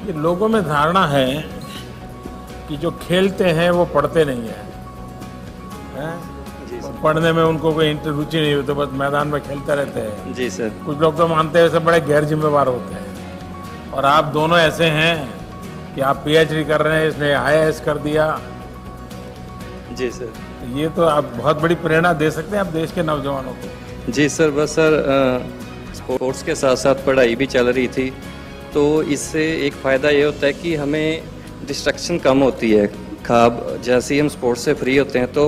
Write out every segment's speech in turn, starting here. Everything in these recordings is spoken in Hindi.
ये लोगों में धारणा है कि जो खेलते हैं वो पढ़ते नहीं हैं, जी सर। पढ़ने में उनको कोई रुचि नहीं होती, बस मैदान में खेलते रहते हैं। जी सर। कुछ लोग तो मानते हैं सब बड़े गैर जिम्मेवार होते हैं, और आप दोनों ऐसे हैं कि आप पीएचडी कर रहे हैं, इसने आईएएस कर दिया। जी सर। ये तो आप बहुत बड़ी प्रेरणा दे सकते हैं आप देश के नौजवानों को। जी सर, बस सर स्पोर्ट्स के साथ साथ पढ़ाई भी चल रही थी, तो इससे एक फ़ायदा ये होता है कि हमें डिस्ट्रैक्शन कम होती है। खाब जैसे ही हम स्पोर्ट्स से फ्री होते हैं तो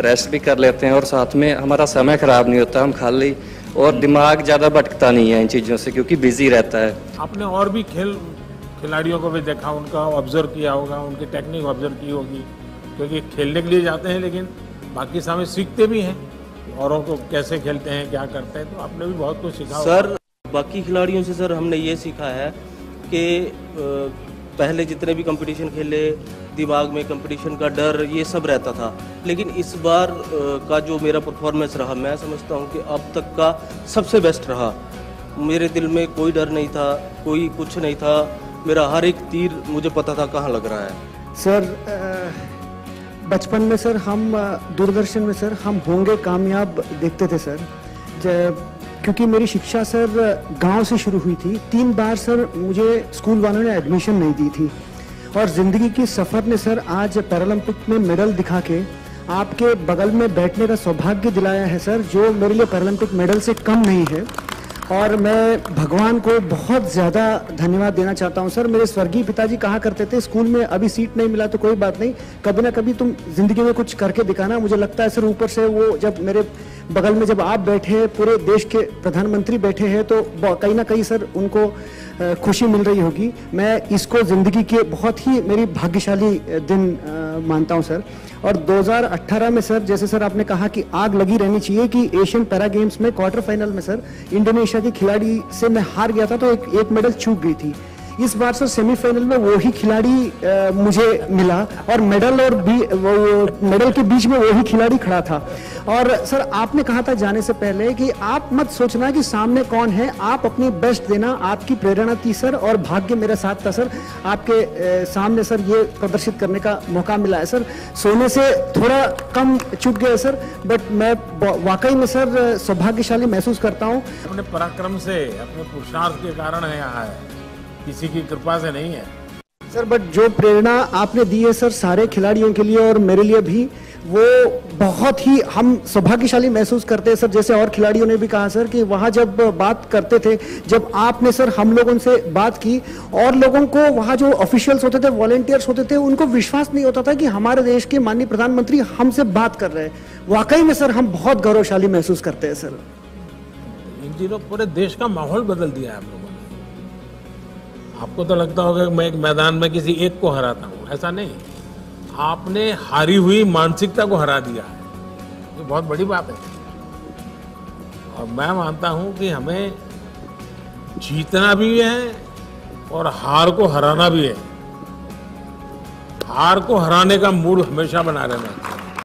रेस्ट भी कर लेते हैं, और साथ में हमारा समय ख़राब नहीं होता, हम खाली और दिमाग ज़्यादा भटकता नहीं है इन चीज़ों से, क्योंकि बिजी रहता है। आपने और भी खिलाड़ियों को भी देखा, उनका ऑब्जर्व किया होगा, उनकी टेक्निक ऑब्जर्व की होगी, क्योंकि खेलने के लिए जाते हैं लेकिन बाकी समय सीखते भी हैं औरों को कैसे खेलते हैं, क्या करते हैं, तो आपने भी बहुत कुछ सीखा सर। बाकी खिलाड़ियों से सर हमने ये सीखा है कि पहले जितने भी कंपटीशन खेले दिमाग में कंपटीशन का डर ये सब रहता था, लेकिन इस बार का जो मेरा परफॉर्मेंस रहा, मैं समझता हूँ कि अब तक का सबसे बेस्ट रहा। मेरे दिल में कोई डर नहीं था, कोई कुछ नहीं था, मेरा हर एक तीर मुझे पता था कहाँ लग रहा है। सर बचपन में सर हम दूरदर्शन में सर हम होंगे कामयाब देखते थे सर, क्योंकि मेरी शिक्षा सर गांव से शुरू हुई थी। 3 बार सर मुझे स्कूल वालों ने एडमिशन नहीं दी थी, और ज़िंदगी की सफ़र ने सर आज पैरालंपिक में मेडल दिखा के आपके बगल में बैठने का सौभाग्य दिलाया है सर, जो मेरे लिए पैरालंपिक मेडल से कम नहीं है। और मैं भगवान को बहुत ज़्यादा धन्यवाद देना चाहता हूँ सर। मेरे स्वर्गीय पिताजी कहा करते थे, स्कूल में अभी सीट नहीं मिला तो कोई बात नहीं, कभी ना कभी तुम जिंदगी में कुछ करके दिखाना। मुझे लगता है सर ऊपर से वो जब मेरे बगल में जब आप बैठे, पूरे देश के प्रधानमंत्री बैठे हैं, तो कहीं ना कहीं सर उनको खुशी मिल रही होगी। मैं इसको ज़िंदगी के बहुत ही मेरी भाग्यशाली दिन मानता हूं सर। और 2018 में सर, जैसे सर आपने कहा कि आग लगी रहनी चाहिए कि एशियन पैरा गेम्स में क्वार्टर फाइनल में सर इंडोनेशिया के खिलाड़ी से मैं हार गया था, तो एक मेडल चूक गई थी। इस बार सर सेमीफाइनल में वही खिलाड़ी मुझे मिला, और मेडल के बीच में वही खिलाड़ी खड़ा था। और सर आपने कहा था जाने से पहले कि आप मत सोचना कि सामने कौन है, आप अपनी बेस्ट देना, आपकी प्रेरणा थी सर, और भाग्य मेरे साथ था सर। आपके सामने सर ये प्रदर्शित करने का मौका मिला है सर। सोने से थोड़ा कम चूक गया सर, बट मैं वाकई में सर सौभाग्यशाली महसूस करता हूँ। अपने पराक्रम से, अपने पुरुषार्थ के कारण है यहाँ है, किसी की कृपा से नहीं है सर। बट जो प्रेरणा आपने दी है सर सारे खिलाड़ियों के लिए और मेरे लिए भी, वो बहुत ही हम सौभाग्यशाली महसूस करते हैं सर। जैसे और खिलाड़ियों ने भी कहा सर कि वहाँ जब बात करते थे, जब आपने सर हम लोगों से बात की, और लोगों को वहाँ जो ऑफिशियल्स होते थे, वॉलंटियर्स होते थे, उनको विश्वास नहीं होता था कि हमारे देश के माननीय प्रधानमंत्री हमसे बात कर रहे हैं। वाकई में सर हम बहुत गौरवशाली महसूस करते हैं सर। इन दिनों पूरे देश का माहौल बदल दिया है आप लोगों ने। आपको तो लगता होगा कि मैं एक मैदान में किसी एक को हराता हूँ, ऐसा नहीं, आपने हारी हुई मानसिकता को हरा दिया है, ये बहुत बड़ी बात है। और मैं मानता हूँ कि हमें जीतना भी है और हार को हराना भी है। हार को हराने का मूड हमेशा बना रहना चाहिए।